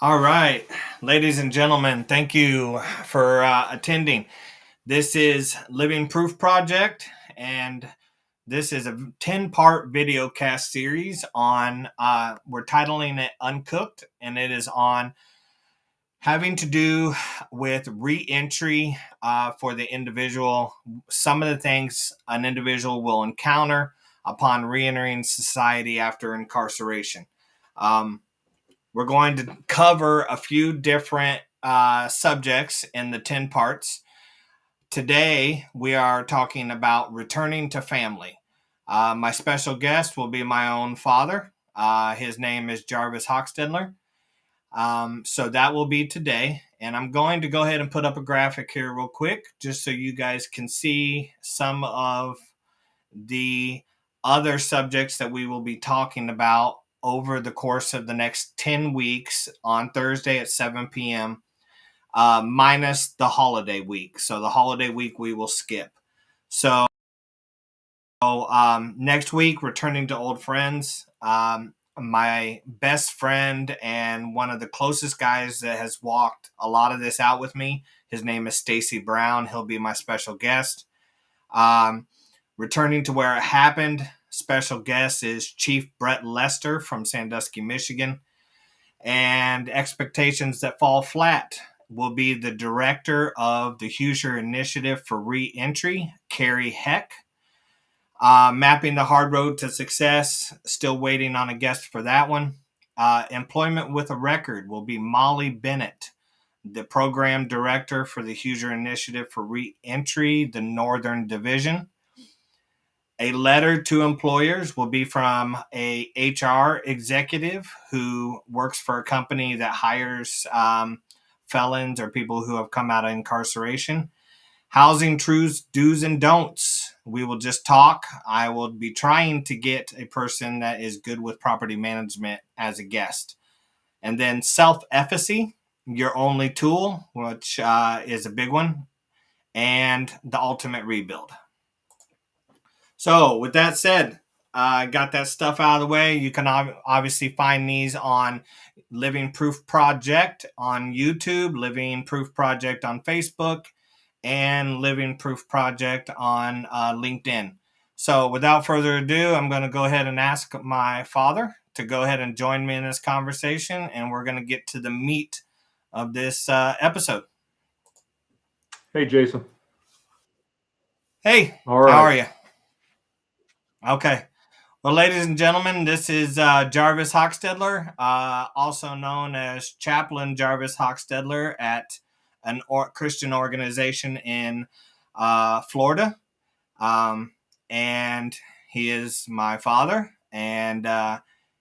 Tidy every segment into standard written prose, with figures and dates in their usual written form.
All right, ladies and gentlemen, thank you for attending. This is Living Proof Project, and this is a 10-part video cast series on, we're titling it Uncooked, and it is on having to do with reentry for the individual, some of the things an individual will encounter upon reentering society after incarceration. Um, we're going to cover a few different subjects in the 10 parts. Today, we are talking about returning to family. My special guest will be my own father. His name is Jarvis Hochstedler. So that will be today. And I'm going to go ahead and put up a graphic here real quick, just so you guys can see some of the other subjects that we will be talking about over the course of the next 10 weeks on Thursday at 7 p.m., minus the holiday week. So the holiday week we will skip. So next week, returning to old friends. My best friend and one of the closest guys that has walked a lot of this out with me, his name is Stacy Brown. He'll be my special guest. Returning to where it happened, special guest is Chief Brett Lester from Sandusky, Michigan. And expectations that fall flat will be the director of the Hoosier Initiative for Reentry, Carrie Heck. Mapping the hard road to success, still waiting on a guest for that one. Employment with a record will be Molly Bennett, the program director for the Hoosier Initiative for Reentry, the Northern Division. A letter to employers will be from a HR executive who works for a company that hires felons or people who have come out of incarceration. Housing truths, do's and don'ts. We will just talk. I will be trying to get a person that is good with property management as a guest. And then self-efficacy, your only tool, which is a big one, and the ultimate rebuild. So with that said, I got that stuff out of the way. You can obviously find these on Living Proof Project on YouTube, Living Proof Project on Facebook, and Living Proof Project on LinkedIn. So without further ado, I'm going to go ahead and ask my father to go ahead and join me in this conversation, and we're going to get to the meat of this episode. Hey, Jason. Hey, All how are right. you? Okay. Well, ladies and gentlemen, this is Jarvis Hochstedler, also known as Chaplain Jarvis Hochstedler at an Christian organization in Florida. And he is my father, and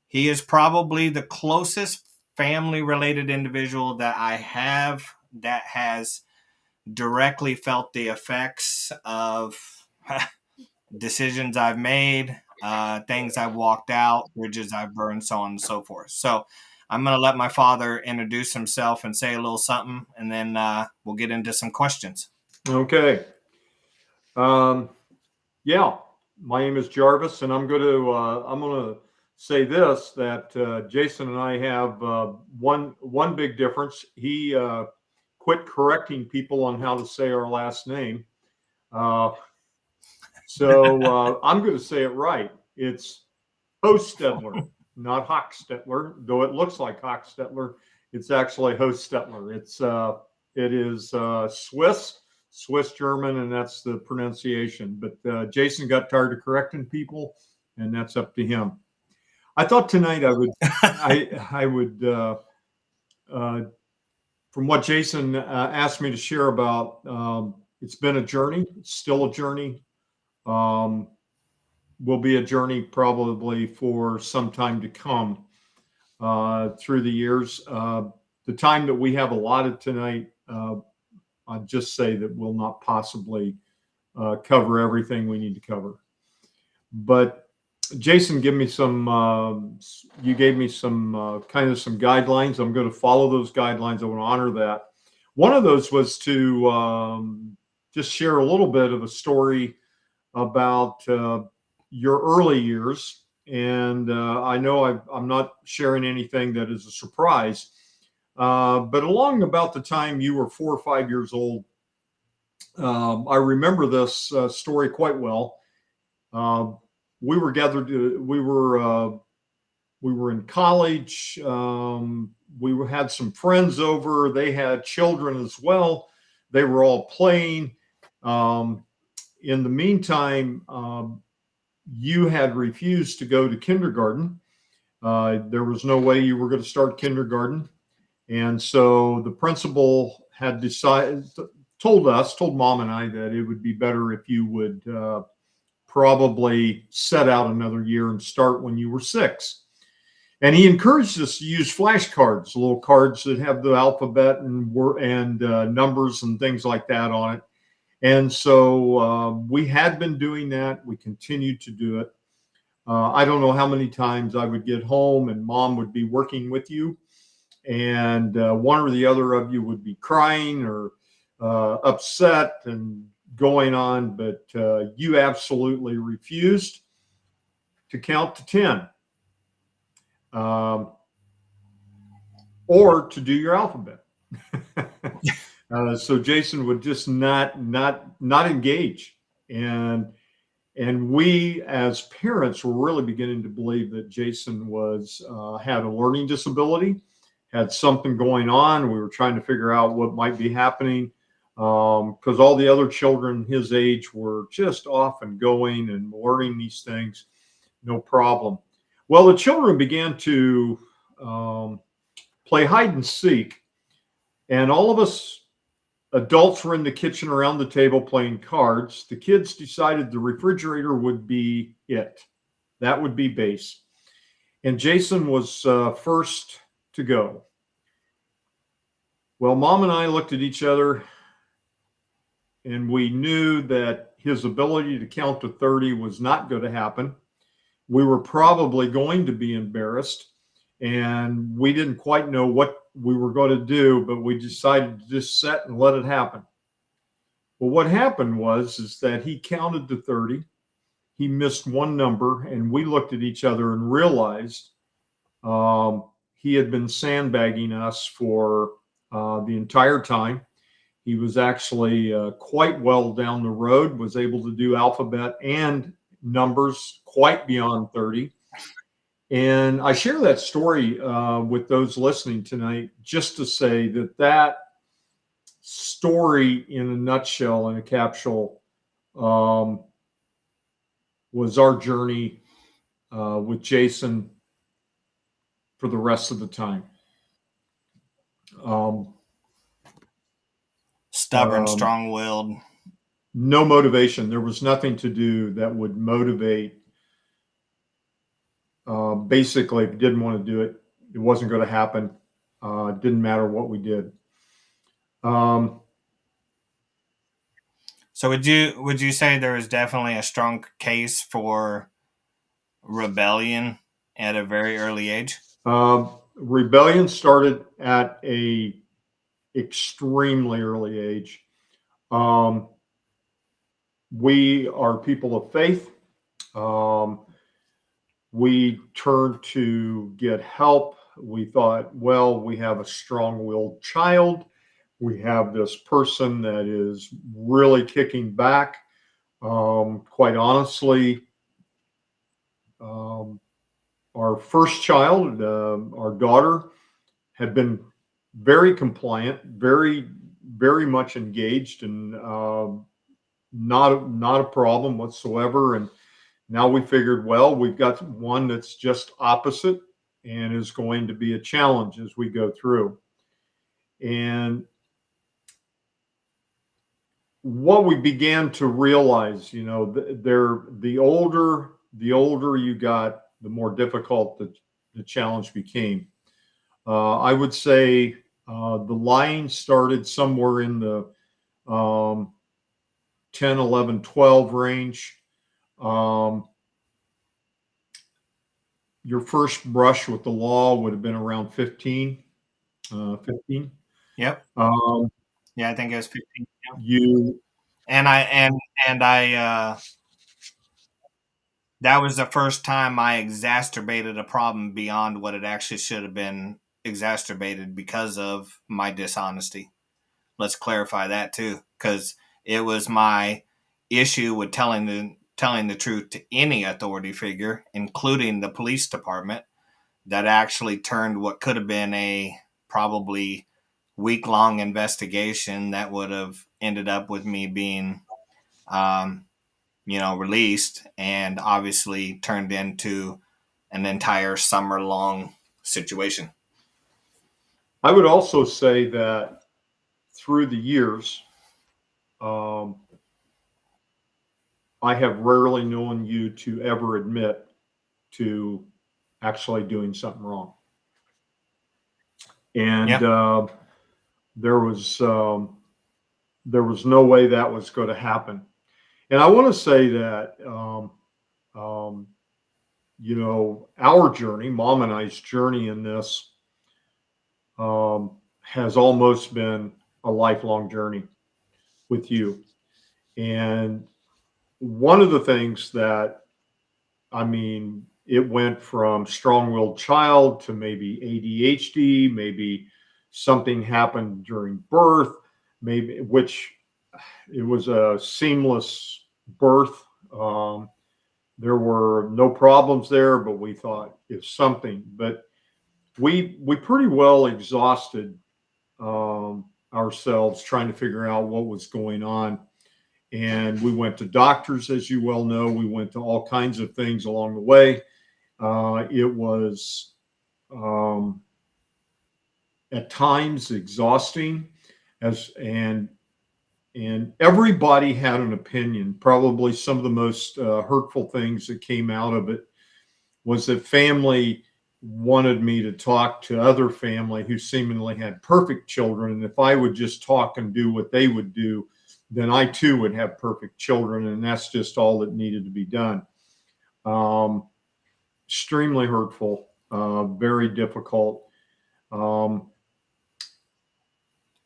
he is probably the closest family related individual that I have that has directly felt the effects of decisions I've made, things I've walked out, bridges I've burned, so on and so forth. So I'm going to let my father introduce himself and say a little something, and then we'll get into some questions. Okay. Um, yeah, my name is Jarvis, and I'm going to say this that Jason and I have one big difference. He quit correcting people on how to say our last name, so I'm going to say it right. It's Hochstedler, not Hochstetler, though it looks like Hochstetler. It's actually Hochstetler. It is Swiss German, and that's the pronunciation. But Jason got tired of correcting people, and that's up to him. I thought tonight I would from what Jason asked me to share about. It's been a journey. It's still a journey. Um, will be a journey probably for some time to come through the years. The time that we have allotted tonight, I'll just say that we'll not possibly cover everything we need to cover. But Jason, give me some. You gave me some kind of some guidelines. I'm going to follow those guidelines. I want to honor that. One of those was to just share a little bit of a story about your early years. And I know I'm not sharing anything that is a surprise, But along about the time you were 4 or 5 years old, I remember this story quite well. Uh, we were gathered. We were in college. Had some friends over. They had children as well. They were all playing. Um, in the meantime, you had refused to go to kindergarten. There was no way you were going to start kindergarten. And so the principal had told mom and I that it would be better if you would probably set out another year and start when you were 6. And he encouraged us to use flashcards, little cards that have the alphabet and numbers and things like that on it. And so we had been doing that. We continued to do it. I don't know how many times I would get home and mom would be working with you, and one or the other of you would be crying or upset and going on, but you absolutely refused to count to 10 or to do your alphabet. So Jason would just not engage, and we as parents were really beginning to believe that Jason was had a learning disability, had something going on. We were trying to figure out what might be happening, because all the other children his age were just off and going and learning these things, no problem. Well, the children began to play hide and seek, and all of us adults were in the kitchen around the table playing cards. The kids decided the refrigerator would be it. That would be base. And Jason was first to go. Well, mom and I looked at each other, and we knew that his ability to count to 30 was not going to happen. We were probably going to be embarrassed, and we didn't quite know what we were going to do, but we decided to just sit and let it happen. Well, what happened is that he counted to 30. He missed one number, and we looked at each other and realized he had been sandbagging us for the entire time. He was actually quite well down the road, was able to do alphabet and numbers quite beyond 30. And I share that story with those listening tonight just to say that story in a nutshell, in a capsule, was our journey with Jason for the rest of the time. Stubborn, strong-willed. No motivation. There was nothing to do that would motivate. Basically, if you didn't want to do it, it wasn't going to happen. It didn't matter what we did. So would you say there is definitely a strong case for rebellion at a very early age? Rebellion started at a extremely early age. We are people of faith. We turned to get help. We thought, well, we have a strong-willed child. We have this person that is really kicking back. Quite honestly, our first child, our daughter, had been very compliant, very, very much engaged, and not a problem whatsoever. And now we figured, well, we've got one that's just opposite and is going to be a challenge as we go through. And what we began to realize, the older you got, the more difficult the challenge became. I would say the lying started somewhere in the 10, 11, 12 range. Your first brush with the law would have been around 15. 15. Yep. Yeah, I think it was 15. Yeah. You and I that was the first time I exacerbated a problem beyond what it actually should have been exacerbated because of my dishonesty. Let's clarify that too, because it was my issue with telling the truth to any authority figure, including the police department, that actually turned what could have been a probably week-long investigation that would have ended up with me being um, released, and obviously turned into an entire summer-long situation. I would also say that through the years, um, I have rarely known you to ever admit to actually doing something wrong. And Yeah. there was um, there was no way that was going to happen. And I want to say that um, our journey, Mom and I's journey in this, has almost been a lifelong journey with you. And one of the things that, I mean, it went from strong-willed child to maybe ADHD, maybe something happened during birth, maybe which it was a seamless birth. There were no problems there, but we thought if something, but we pretty well exhausted ourselves trying to figure out what was going on. And we went to doctors, as you well know. We went to all kinds of things along the way. It was at times exhausting, as and everybody had an opinion. Probably some of the most hurtful things that came out of it was that family wanted me to talk to other family who seemingly had perfect children, and if I would just talk and do what they would do, then I too would have perfect children, and that's just all that needed to be done. Extremely hurtful, very difficult.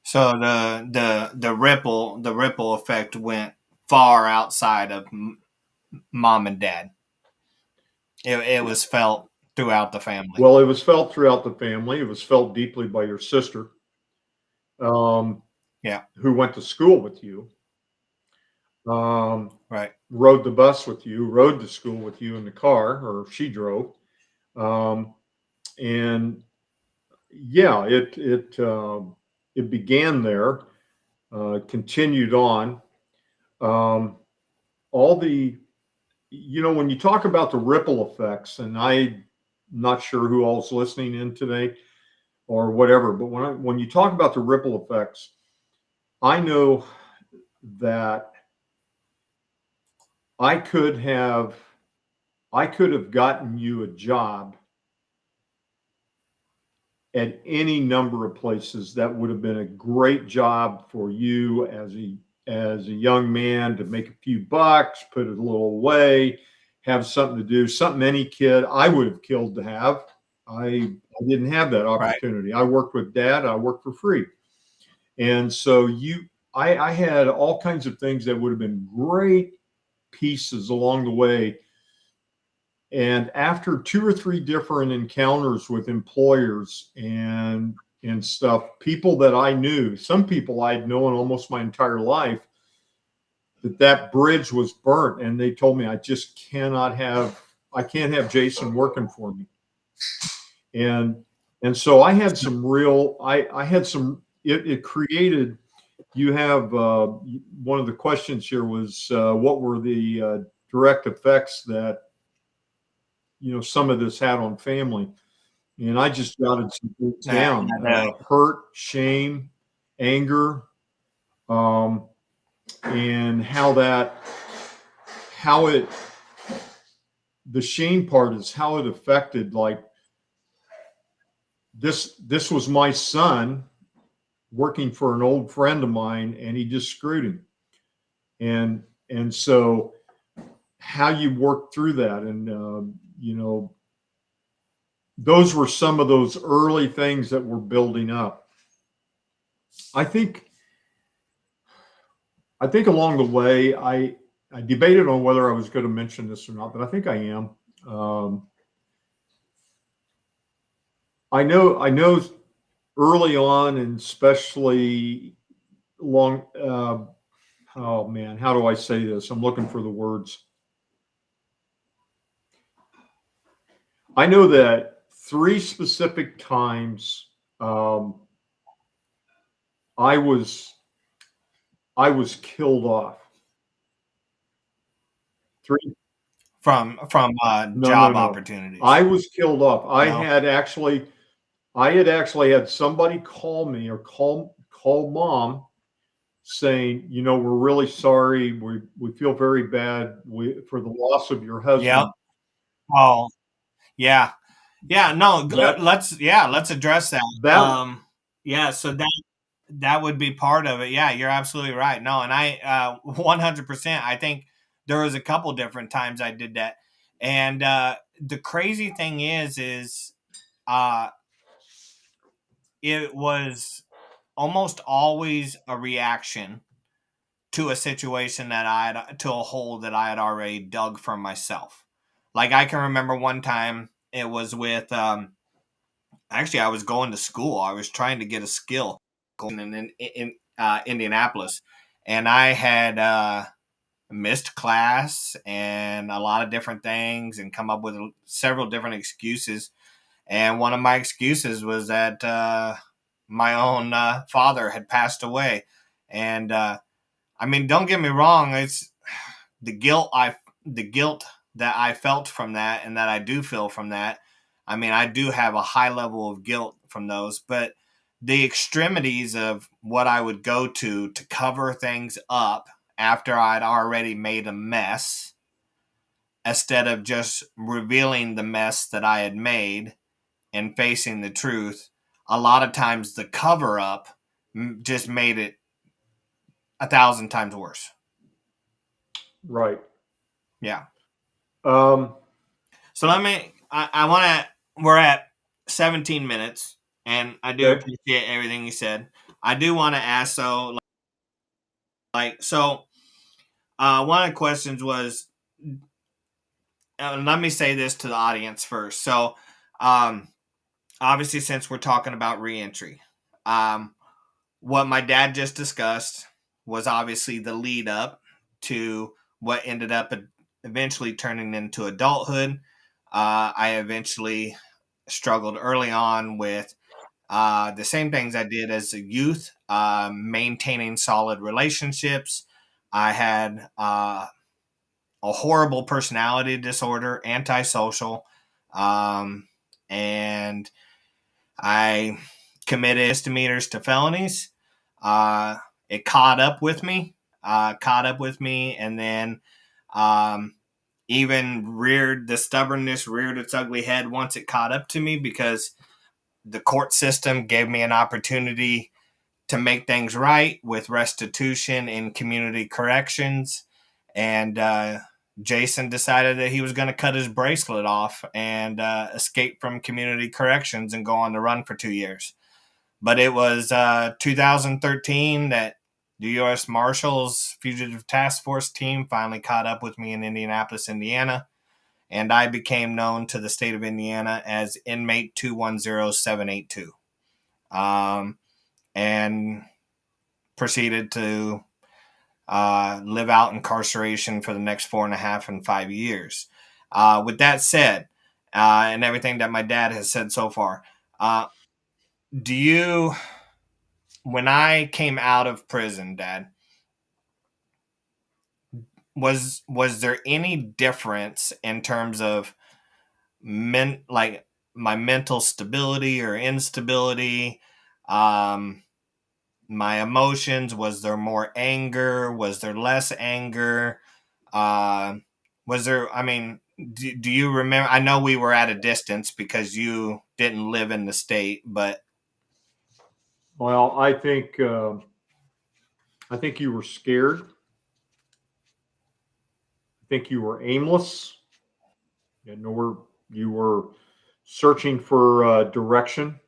So the ripple effect went far outside of mom and dad. It was felt throughout the family. Well, it was felt throughout the family. It was felt deeply by your sister, Yeah. who went to school with you, Right. rode the bus with you, rode to school with you in the car, or she drove. Um, and yeah, it began there, continued on. Um, all the when you talk about the ripple effects, and I'm not sure who all's listening in today or whatever, but when you talk about the ripple effects, I know that I could have I could have gotten you a job at any number of places that would have been a great job for you as a young man, to make a few bucks, put it a little away, have something to do, something any kid I would have killed to have. I didn't have that Right. opportunity. I worked with dad. I worked for free. And so I had all kinds of things that would have been great pieces along the way. And after two or three different encounters with employers and stuff, people that I knew, some people I'd known almost my entire life, that bridge was burnt, and they told me I can't have Jason working for me. And so I had some real I had some it created. You have one of the questions here was what were the direct effects that some of this had on family. And I just jotted some things Yeah. down: hurt, shame, anger, and how it, the shame part is how it affected, like, this was my son working for an old friend of mine, and he just screwed him. And so how you work through that, and those were some of those early things that were building up. I think along the way, I debated on whether I was going to mention this or not, but I think I am. Um, I know early on, and especially long, oh man, how do I say this? I'm looking for the words. I know that three specific times, um, I was I was killed off. Three? From No, no, job no. I opportunities. was killed off. No. I had actually had somebody call me or call mom saying, we're really sorry. We feel very bad for the loss of your Yep. husband. Oh, yeah. Yeah, no, That let's address that. that Yeah, so that would be part of it. Yeah, you're absolutely right. No, and I 100%. I think there was a couple different times I did that. And the crazy thing is uh it was almost always a reaction to a situation that to a hole that I had already dug for myself. Like I can remember one time it was with actually I was going to school. I was trying to get a skill in Indianapolis, and I had missed class and a lot of different things, and come up with several different excuses. And one of my excuses was that my own father had passed away, and I mean, don't get me wrong. It's the guilt the guilt that I felt from that, and that I do feel from that. I mean, I do have a high level of guilt from those, but the extremities of what I would go to cover things up after I'd already made a mess, instead of just revealing the mess that I had made and facing the truth, a lot of times the cover up just made it 1,000 times worse. right. Yeah. Um, So I want to, we're at 17 minutes, and I do okay. appreciate everything you said. I do want to ask, so, one of the questions was, let me say this to the audience first. So, um, obviously, since we're talking about reentry, um, what my dad just discussed was obviously the lead up to what ended up eventually turning into adulthood. I eventually struggled early on with the same things I did as a youth, maintaining solid relationships. I had a horrible personality disorder, antisocial, um, and I committed misdemeanors to felonies. Uh, it caught up with me, and then um, even the stubbornness reared its ugly head once it caught up to me, because the court system gave me an opportunity to make things right with restitution and community corrections. And Jason decided that he was going to cut his bracelet off and escape from community corrections and go on the run for 2 years. But it was 2013 that the U.S. Marshals Fugitive Task Force team finally caught up with me in Indianapolis, Indiana, and I became known to the state of Indiana as inmate 210782, and proceeded to live out incarceration for the next 4.5 and 5 years. With that said, and everything that my dad has said so far, do you, when I came out of prison, Dad, was there any difference in terms of like my mental stability or instability, um, my emotions? Was there more anger? Was there less anger? Uh, was there? I mean, do you remember? I know we were at a distance because you didn't live in the state, but Well, I think you were scared. I think you were aimless, and you were searching for direction.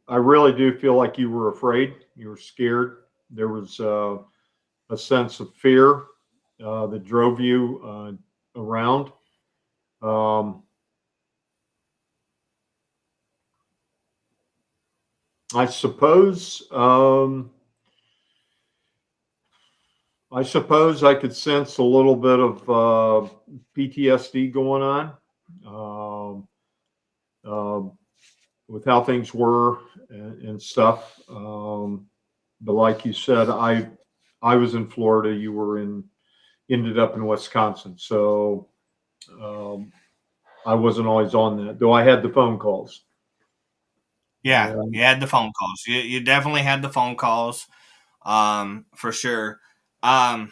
I really do feel like you were afraid. You were scared. There was a sense of fear that drove you around. Um, I suppose I could sense a little bit of PTSD going on with how things were and stuff. But like you said, I was in Florida. You were ended up in Wisconsin, so I wasn't always on that. Though I had the phone calls. Yeah, And you had the phone calls. You definitely had the phone calls, for sure. Um,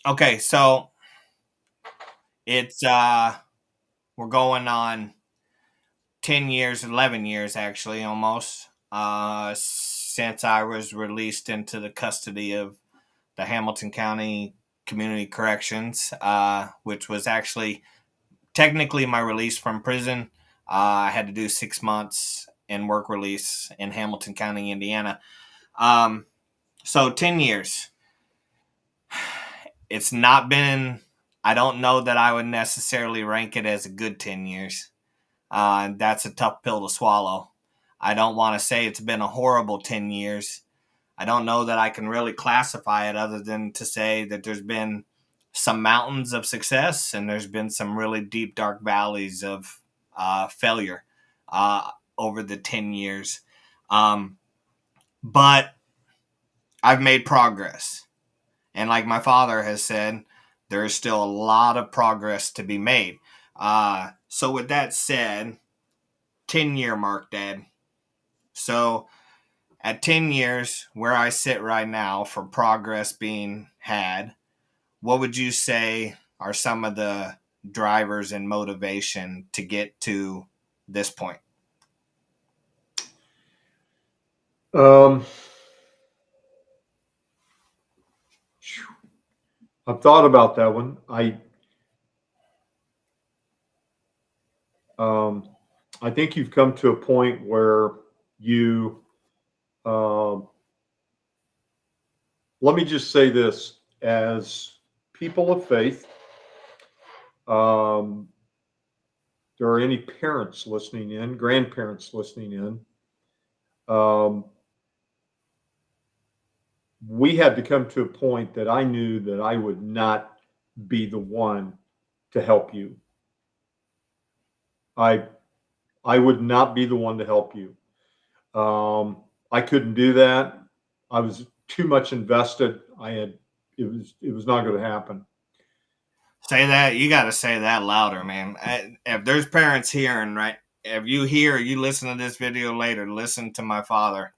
okay, so it's we're going on 10 years, 11 years actually, almost, since I was released into the custody of the Hamilton County Community Corrections, which was actually technically my release from prison. I had to do 6 months in work release in Hamilton County, Indiana. Um, so 10 years. It's not been, I don't know that I would necessarily rank it as a good 10 years. That's a tough pill to swallow. I don't want to say it's been a horrible 10 years. I don't know that I can really classify it other than to say that there's been some mountains of success and there's been some really deep, dark valleys of failure over the 10 years. Um, but I've made progress. And like my father has said, there is still a lot of progress to be made. So, with that said, 10-year mark, Dad. So, at 10 years, where I sit right now for progress being had, what would you say are some of the drivers and motivation to get to this point? um, I've thought about that one. Um, I think you've come to a point where you. Um, Let me just say this: as people of faith, um, there are any parents listening in, grandparents listening in. Um, we had to come to a point that I knew that I would not be the one to help you. I I would not be the one to help you. I couldn't do that. I was too much invested. It was not going to happen. Say that, you got to say that louder, man. If there's parents hearing, right? If you hear, you listen to this video later, listen to my father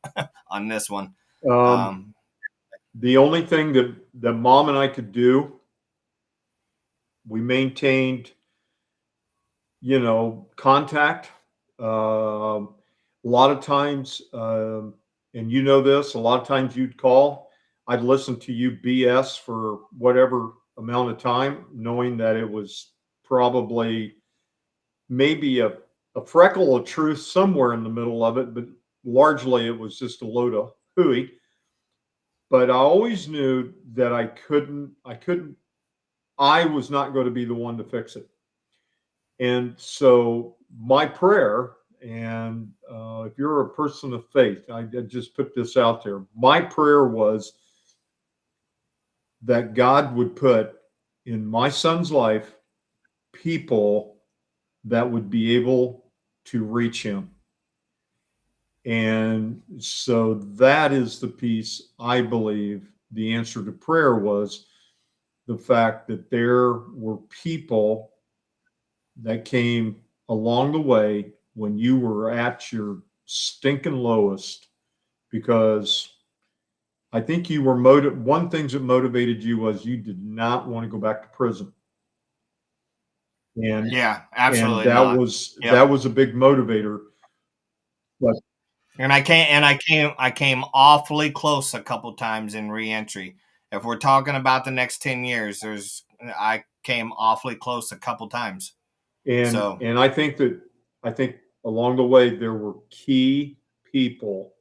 on this one. Um, Um, the only thing that mom and I could do, we maintained, contact. A lot of times, and you know this, a lot of times you'd call. I'd listen to you BS for whatever amount of time, knowing that it was probably maybe a freckle of truth somewhere in the middle of it, but largely it was just a load of hooey. But I always knew that I was not going to be the one to fix it. And so my prayer, and if you're a person of faith, I just put this out there. My prayer was that God would put in my son's life people that would be able to reach him. And so that is the piece I believe the answer to prayer was the fact that there were people that came along the way when you were at your stinking lowest, because I think you were one thing that motivated you was you did not want to go back to prison. And yeah, and absolutely that not. was Yep. that was a big motivator. But And I came awfully close a couple times in reentry. If we're talking about the next 10 years, I came awfully close a couple times. and So, and I think along the way there were key people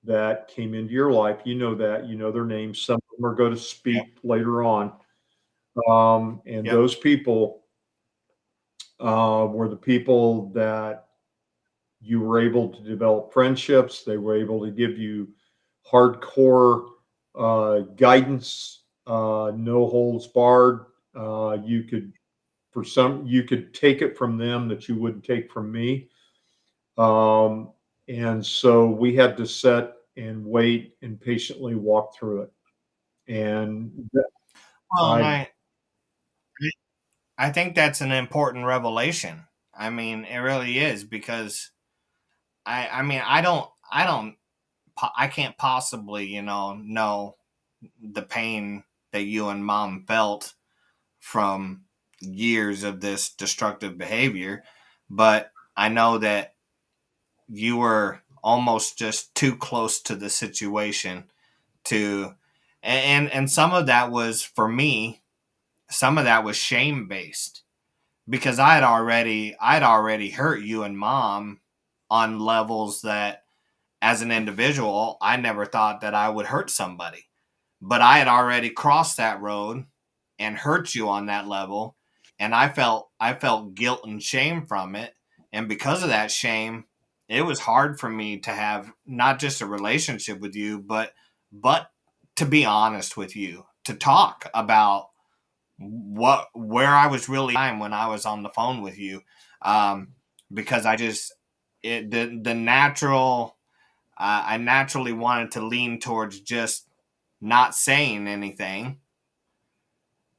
that came into your life. You know that, you know their names. Some of them are going to yep, speak later on. And yep. those people were the people that You were able to develop friendships. They were able to give you hardcore guidance, no holds barred. You could, for some, you could take it from them that you wouldn't take from me. Um, and so we had to sit and wait and patiently walk through it. And Well, and I, I think that's an important revelation. I mean, it really is because I mean, I can't possibly, know the pain that you and mom felt from years of this destructive behavior, but I know that you were almost just too close to the situation to, and some of that was for me, some of that was shame based because I'd already hurt you and mom on levels that as an individual I never thought that I would hurt somebody, but I had already crossed that road and hurt you on that level, and I felt guilt and shame from it, and because of that shame it was hard for me to have not just a relationship with you, but to be honest with you, to talk about where I was really time when I was on the phone with you, um, because I just the natural I naturally wanted to lean towards just not saying anything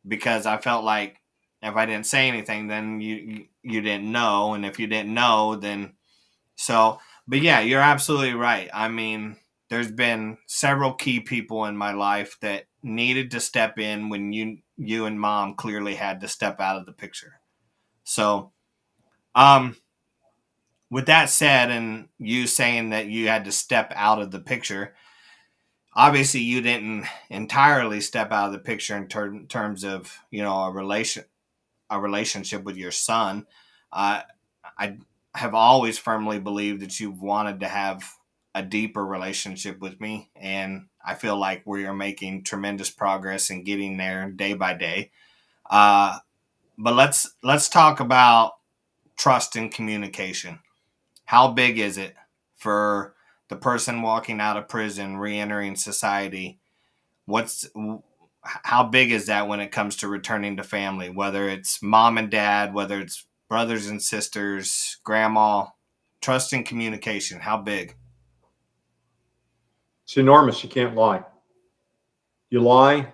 because I felt like if I didn't say anything, then you didn't know, and if you didn't know, then so. But yeah, you're absolutely right. I mean, there's been several key people in my life that needed to step in when you and mom clearly had to step out of the picture. So, um, with that said, and you saying that you had to step out of the picture, obviously you didn't entirely step out of the picture in terms of a relationship with your son. Uh, I have always firmly believed that you've wanted to have a deeper relationship with me, and I feel like we are making tremendous progress in getting there day by day. Uh, but let's talk about trust and communication. How big is it for the person walking out of prison, re-entering society? What's how big is that when it comes to returning to family, whether it's mom and dad, whether it's brothers and sisters, grandma? Trust and communication, how big? it's enormous. You can't lie. You lie.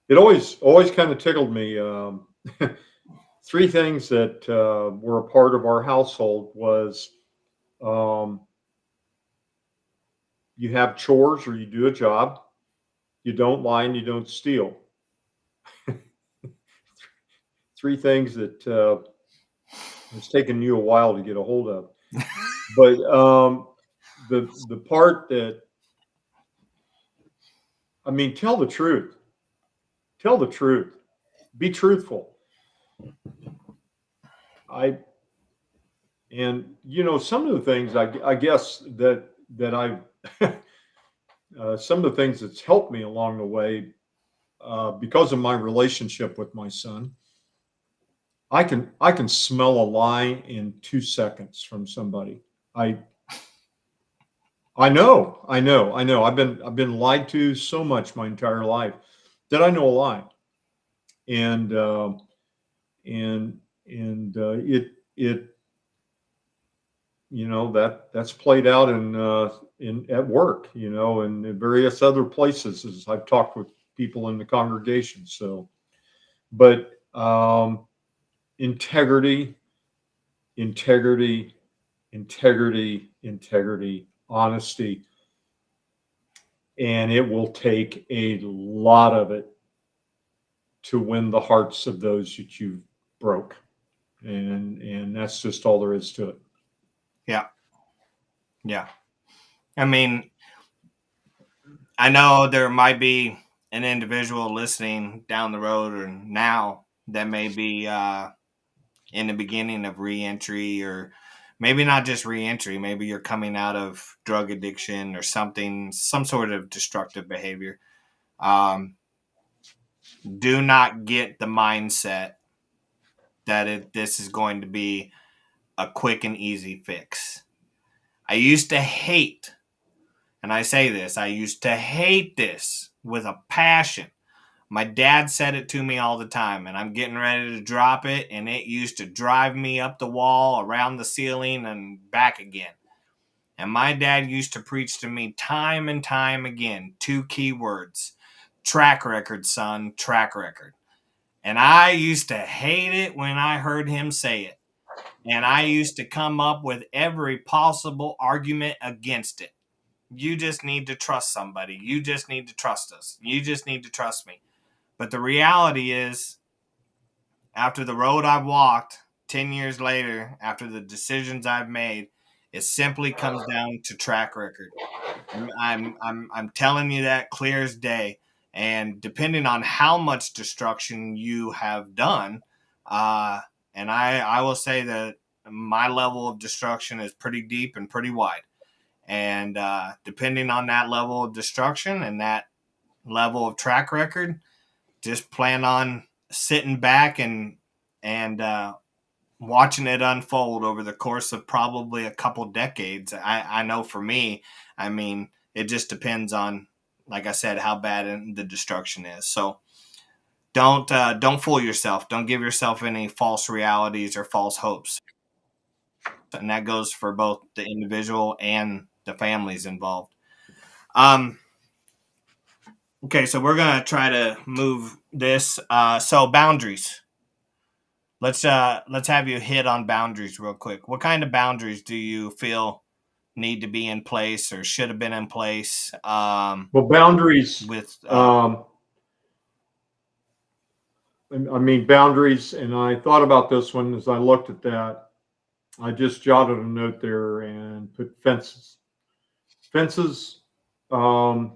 It always kind of tickled me. Three things that were a part of our household was um, you have chores or you do a job, you don't lie, and you don't steal. Three things that it's taken you a while to get a hold of. But the part that, I mean, tell the truth. Tell the truth. Be truthful. I and some of the things I guess that I some of the things that's helped me along the way because of my relationship with my son. I can smell a lie in 2 seconds from somebody. I I know. I've been lied to so much my entire life that I know a lie, and and it that's played out in at work, and in various other places as I've talked with people in the congregation. So, but integrity, integrity, integrity, honesty, and it will take a lot of it to win the hearts of those that you broke, and that's just all there is to it. Yeah, yeah. I mean, I know there might be an individual listening down the road or now that may be in the beginning of reentry, or maybe not just reentry, maybe you're coming out of drug addiction or something, some sort of destructive behavior. um, do not get the mindset that this is going to be a quick and easy fix. I used to hate, and I say this, I used to hate this with a passion. My dad said it to me all the time, and I'm getting ready to drop it, and it used to drive me up the wall, around the ceiling, and back again. And my dad used to preach to me time and time again, two key words: track record, son, track record. And I used to hate it when I heard him say it. And I used to come up with every possible argument against it. You just need to trust somebody. You just need to trust us. You just need to trust me. But the reality is, after the road I've walked 10 years later, after the decisions I've made, it simply comes down to track record. I'm telling you that clear as day. And depending on how much destruction you have done, and I will say that my level of destruction is pretty deep and pretty wide. And depending on that level of destruction and that level of track record, just plan on sitting back and watching it unfold over the course of probably a couple decades. I know for me, I mean, it just depends on, like I said, how bad the destruction is. So don't fool yourself. Don't give yourself any false realities or false hopes. And that goes for both the individual and the families involved. Um, okay, so we're gonna try to move this. So boundaries. Let's have you hit on boundaries real quick. What kind of boundaries do you feel need to be in place or should have been in place? Well, boundaries. With I mean, boundaries, and I thought about this one as I looked at that. I just jotted a note there and put fences. Fences. How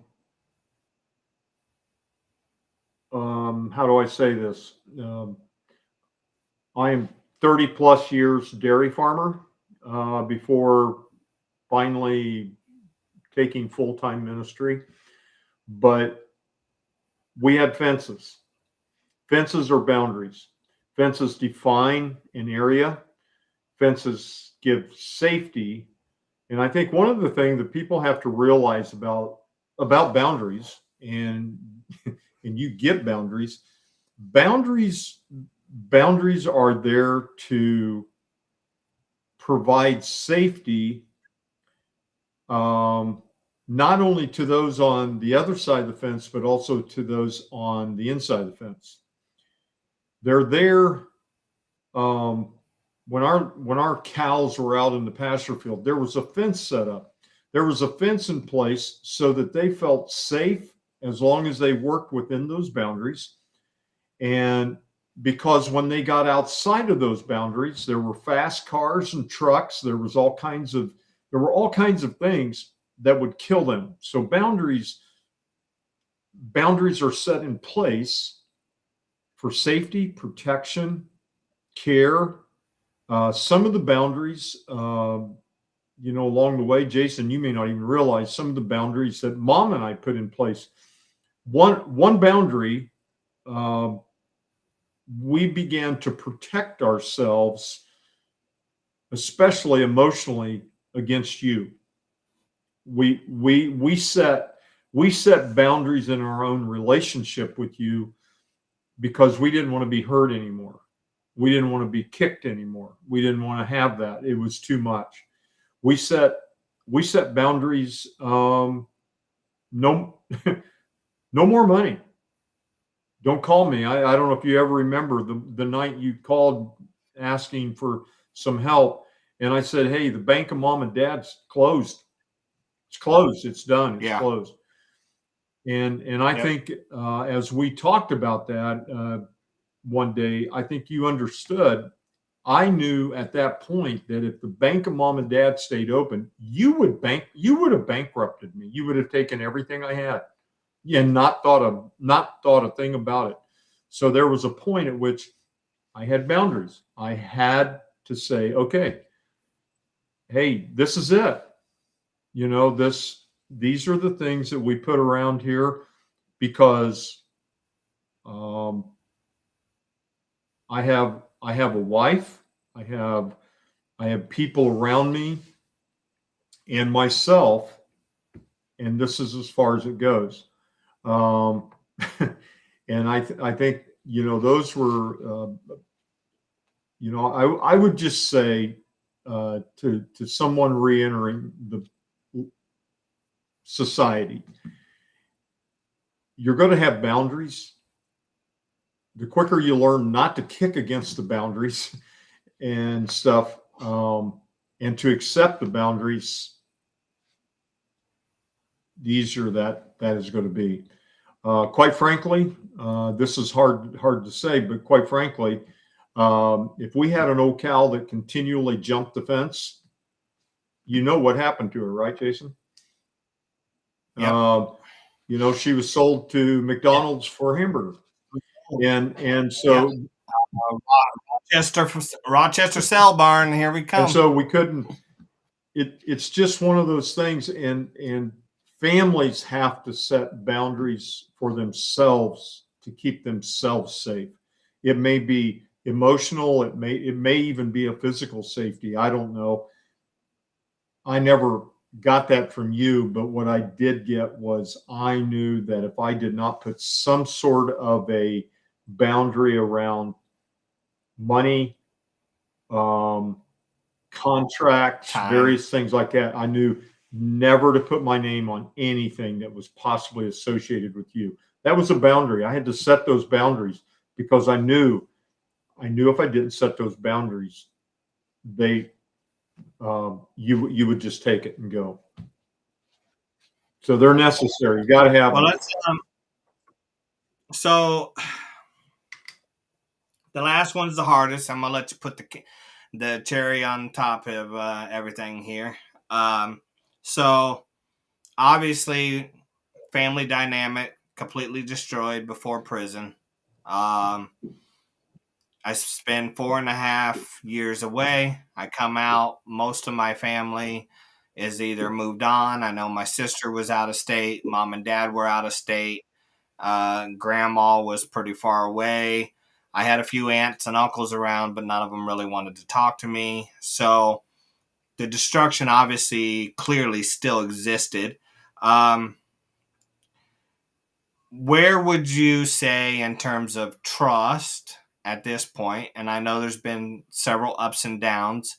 do I say this? I am 30 plus years dairy farmer before finally taking full time ministry. But we had fences. Fences are boundaries. Fences define an area. Fences give safety. And I think one of the things that people have to realize about boundaries, and and you get boundaries are there to provide safety, not only to those on the other side of the fence, but also to those on the inside of the fence. They're there. When our cows were out in the pasture field, there was a fence set up. There was a fence in place so that they felt safe as long as they worked within those boundaries. And because when they got outside of those boundaries, there were fast cars and trucks. There were all kinds of things that would kill them. So boundaries are set in place for safety, protection, care. Some of the boundaries, along the way, Jason, you may not even realize some of the boundaries that Mom and I put in place. One boundary, we began to protect ourselves, especially emotionally, against you. We set boundaries in our own relationship with you because we didn't want to be hurt anymore. We didn't want to be kicked anymore. We didn't want to have that. It was too much. We set boundaries. No, no more money. Don't call me. I don't know if you ever remember the night you called asking for some help, and I said, "Hey, the bank of Mom and Dad's closed. It's closed. It's done. It's closed." And I think as we talked about that one day, I think you understood. I knew at that point that if the bank of Mom and Dad stayed open, you would have bankrupted me. You would have taken everything I had and not thought a thing about it. So there was a point at which I had boundaries. I had to say, okay, hey, this is it. These are the things that we put around here because I have a wife. I have I have people around me and myself, and this is as far as it goes. Um, and I think, those were, I would just say to someone reentering the society, you're going to have boundaries. The quicker you learn not to kick against the boundaries and stuff, and to accept the boundaries, the easier that is going to be. Quite frankly, this is hard to say, but quite frankly, if we had an old cow that continually jumped the fence, you know what happened to her, right, Jason? Yep. She was sold to McDonald's for a hamburger, and so Yep. Rochester Cell Barn. Here we come. and so we couldn't. It's just one of those things, and families have to set boundaries for themselves to keep themselves safe. It may be emotional, it may even be a physical safety. I don't know. I never got that from you, but what I did get was I knew that if I did not put some sort of a boundary around money, contracts, Time. various things like that, I knew never to put my name on anything that was possibly associated with you. That was a boundary. I had to set those boundaries because I knew if I didn't set those boundaries, you would just take it and go. So they're necessary. You got to have Well, them. let's. So the last one's the hardest. I'm gonna let you put the cherry on top of everything here. So obviously, family dynamic completely destroyed before prison. I spend 4.5 years away. I come out. Most of my family is either moved on. I know my sister was out of state. Mom and dad were out of state. Grandma was pretty far away. I had a few aunts and uncles around, but none of them really wanted to talk to me. So the destruction obviously clearly still existed. Where would you say in terms of trust at this point? And I know there's been several ups and downs,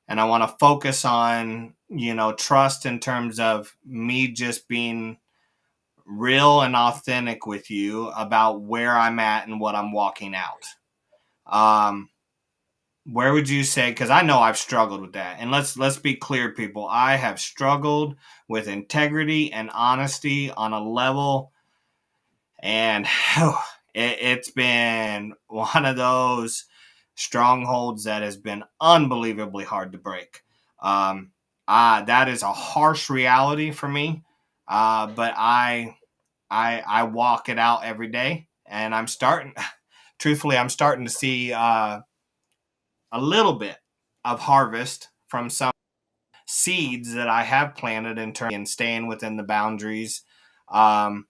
and I want to focus on, trust in terms of me just being real and authentic with you about where I'm at and what I'm walking out. Where would you say, because I know I've struggled with that, and let's be clear, people, I have struggled with integrity and honesty on a level, and it's been one of those strongholds that has been unbelievably hard to break. That is a harsh reality for me, but I walk it out every day, and I'm starting to see a little bit of harvest from some seeds that I have planted in terms and staying within the boundaries. And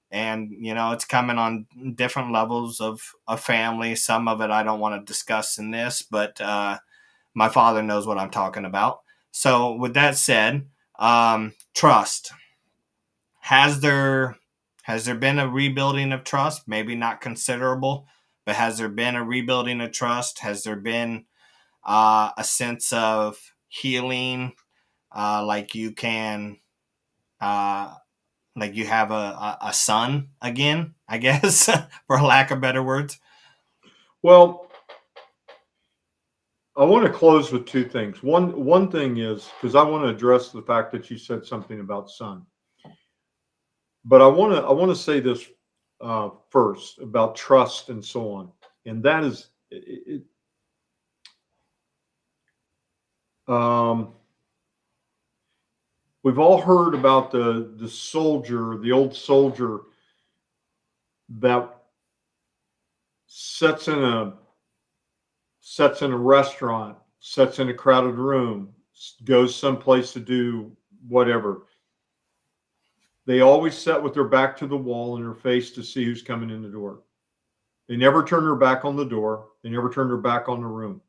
it's coming on different levels of family. Some of it I don't want to discuss in this, but my father knows what I'm talking about. So with that said, trust. Has there been a rebuilding of trust? Maybe not considerable, but has there been a rebuilding of trust? Has there been a sense of healing, like you can, like you have a son again, I guess, for lack of better words? Well, I want to close with two things. One thing is because I want to address the fact that you said something about son, but I want to say this first about trust and so on, and that is um, we've all heard about the soldier, the old soldier that sits in a restaurant, sits in a crowded room, goes someplace to do whatever. They always sat with their back to the wall and their face to see who's coming in the door. They never turned their back on the door. They never turned their back on the room.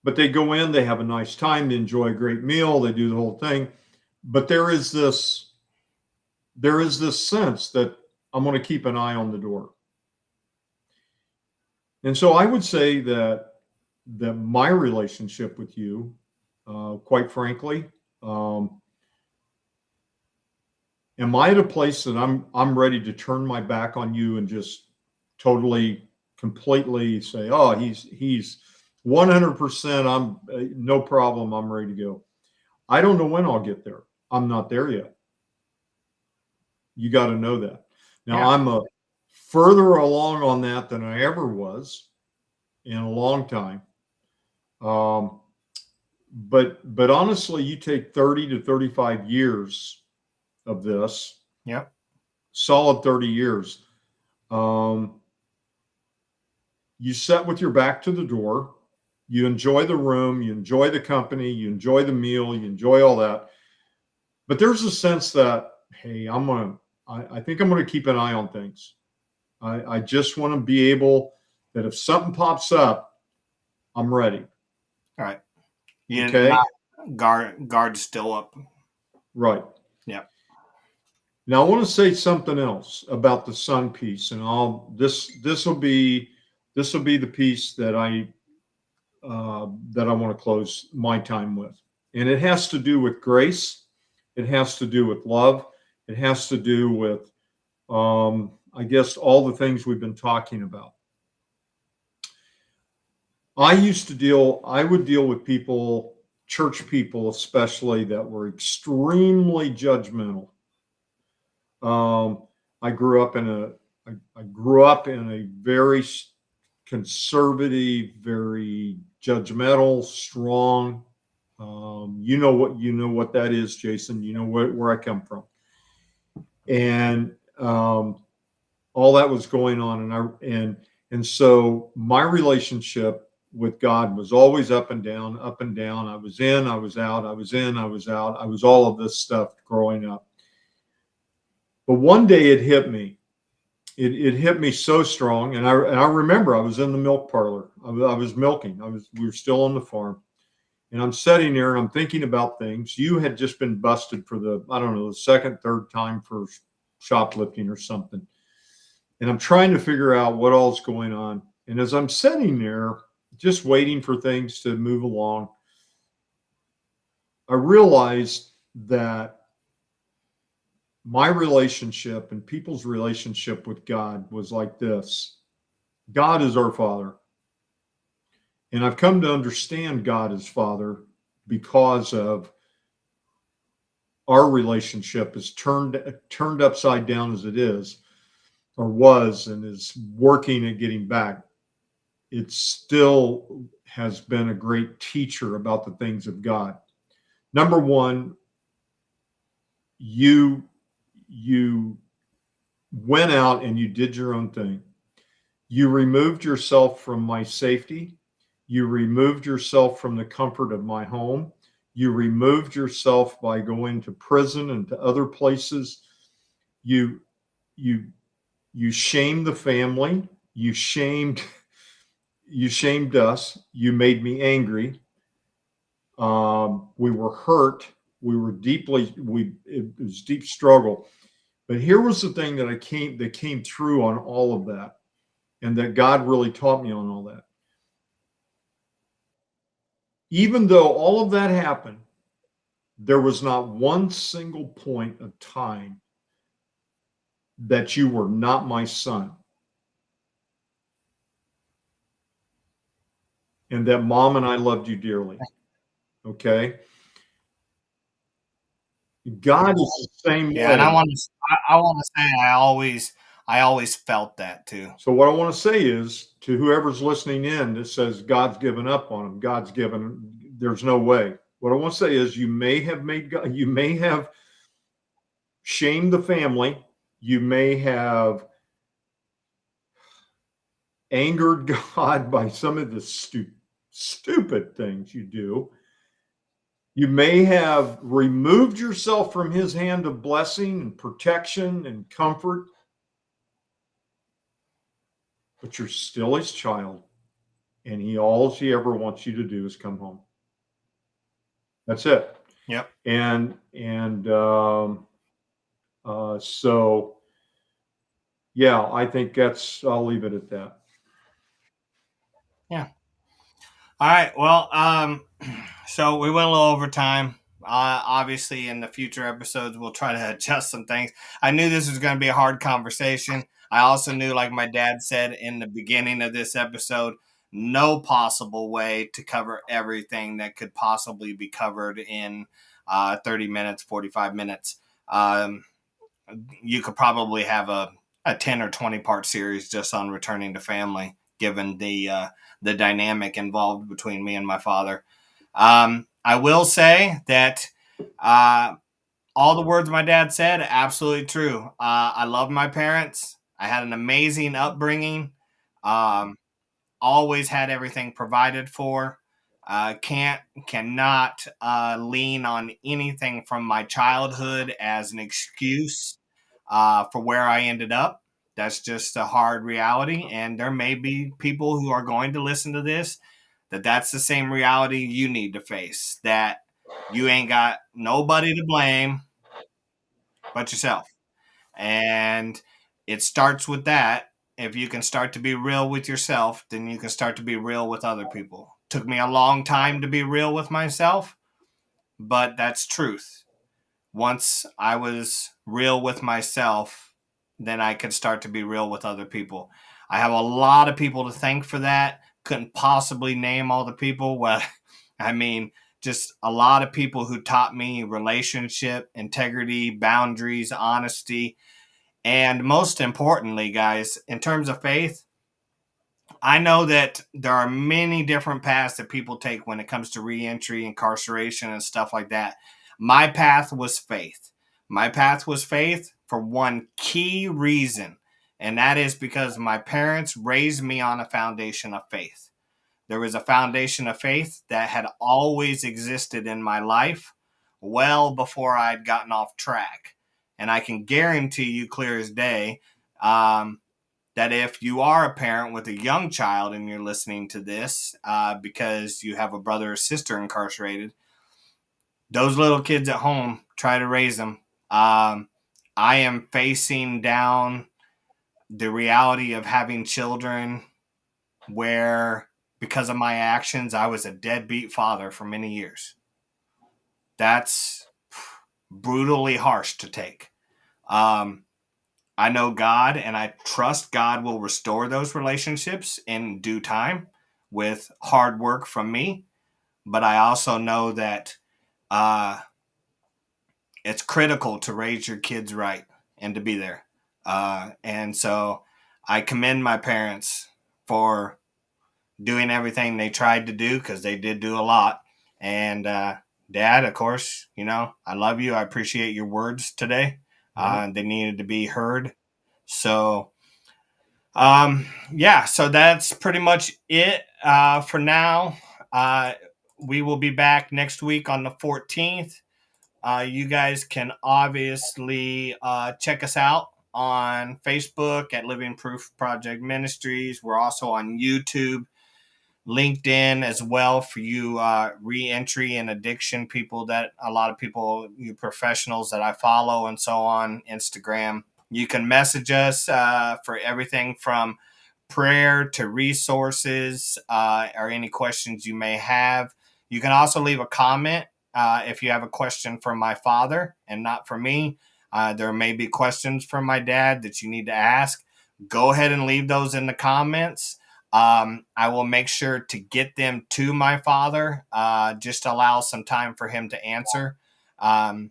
but they go in, they have a nice time, they enjoy a great meal, they do the whole thing. But there is this sense that I'm going to keep an eye on the door. And so I would say that my relationship with you, quite frankly, am I at a place that I'm ready to turn my back on you and just totally, completely say, oh, he's 100%. I'm no problem. I'm ready to go. I don't know when I'll get there. I'm not there yet. You got to know that. Now Yeah. I'm further along on that than I ever was in a long time. But honestly, you take 30 to 35 years of this, Yep. solid 30 years. You sit with your back to the door. You enjoy the room. You enjoy the company. You enjoy the meal. You enjoy all that. But there's a sense that, hey, I think I'm going to keep an eye on things. I just want to be able that if something pops up, I'm ready. All right. You Okay. Guard still up. Right. Yeah. Now I want to say something else about the son piece, and this will be the piece that I want to close my time with, and it has to do with grace. It has to do with love. It has to do with, I guess, all the things we've been talking about. I would deal with people, church people especially, that were extremely judgmental. I grew up in a very conservative, very judgmental, strong. You know what that is, Jason. You know where I come from, and all that was going on, and so my relationship with God was always up and down, up and down. I was in, I was out, I was in, I was out. I was all of this stuff growing up. But one day it hit me. It hit me so strong, and I remember I was in the milk parlor. I was milking. We were still on the farm, and I'm sitting there and I'm thinking about things. You had just been busted for the second, third time for shoplifting or something, and I'm trying to figure out what all's going on. And as I'm sitting there, just waiting for things to move along, I realized that my relationship and people's relationship with God was like this. God is our Father. And I've come to understand God as Father because of our relationship is turned upside down as it is, or was, and is working at getting back. It still has been a great teacher about the things of God. Number one, you went out and you did your own thing. You removed yourself from my safety. You removed yourself from the comfort of my home. You removed yourself by going to prison and to other places. You shamed the family. You shamed us. You made me angry. We were hurt. We were it was deep struggle. But here was the thing that came through on all of that, and that God really taught me on all that. Even though all of that happened, there was not one single point of time that you were not my son. And that Mom and I loved you dearly. Okay? God is the same way. And I want to say I always felt that too. So what I want to say is to whoever's listening in that says God's given up on him, there's no way. What I want to say is you may have shamed the family. You may have angered God by some of the stupid things you do. You may have removed yourself from his hand of blessing and protection and comfort, but you're still his child. and all he ever wants you to do is come home. That's it. Yep. So yeah, I think I'll leave it at that. Yeah. All right. Well, so we went a little over time. Obviously, in the future episodes, we'll try to adjust some things. I knew this was going to be a hard conversation. I also knew, like my dad said in the beginning of this episode, no possible way to cover everything that could possibly be covered in 30 minutes, 45 minutes. Um, you could probably have a 10 or 20 part series just on returning to family, given the dynamic involved between me and my father. I will say that all the words my dad said, absolutely true. I love my parents. I had an amazing upbringing. Um, Always had everything provided for. Cannot lean on anything from my childhood as an excuse for where I ended up. That's just a hard reality, and there may be people who are going to listen to this that's the same reality you need to face. That you ain't got nobody to blame but yourself, and it starts with that. If you can start to be real with yourself, then you can start to be real with other people. Took me a long time to be real with myself, but that's truth. Once I was real with myself, then I could start to be real with other people. I have a lot of people to thank for that. Couldn't possibly name all the people. Well, I mean, just a lot of people who taught me relationship, integrity, boundaries, honesty, and most importantly, guys, in terms of faith, I know that there are many different paths that people take when it comes to reentry, incarceration, and stuff like that. My path was faith. My path was faith for one key reason, and that is because my parents raised me on a foundation of faith. There was a foundation of faith that had always existed in my life well before I'd gotten off track. And I can guarantee you, clear as day, that if you are a parent with a young child and you're listening to this because you have a brother or sister incarcerated, those little kids at home, try to raise them. I am facing down the reality of having children where, because of my actions, I was a deadbeat father for many years. That's brutally harsh to take. I know God, and I trust God will restore those relationships in due time with hard work from me. But I also know that it's critical to raise your kids right and to be there. And so I commend my parents for doing everything they tried to do, because they did do a lot. And Dad, of course, I love you. I appreciate your words today. They needed to be heard. So, yeah, so that's pretty much it for now. We will be back next week on the 14th. You guys can obviously check us out on Facebook at Living Proof Project Ministries. We're also on YouTube, LinkedIn as well for you reentry and addiction people, that a lot of people, you professionals that I follow, and so on, Instagram. You can message us for everything from prayer to resources or any questions you may have. You can also leave a comment if you have a question for my father and not for me. There may be questions from my dad that you need to ask. Go ahead and leave those in the comments. I will make sure to get them to my father, just allow some time for him to answer, and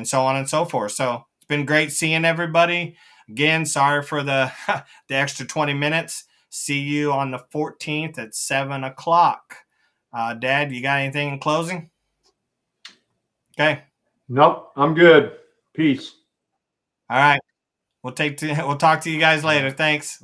so on and so forth. So it's been great seeing everybody. Again, sorry for the the extra 20 minutes. See you on the 14th at 7 o'clock. Dad, you got anything in closing? Okay. Nope, I'm good. Peace. All right. We'll talk to you guys later. Thanks.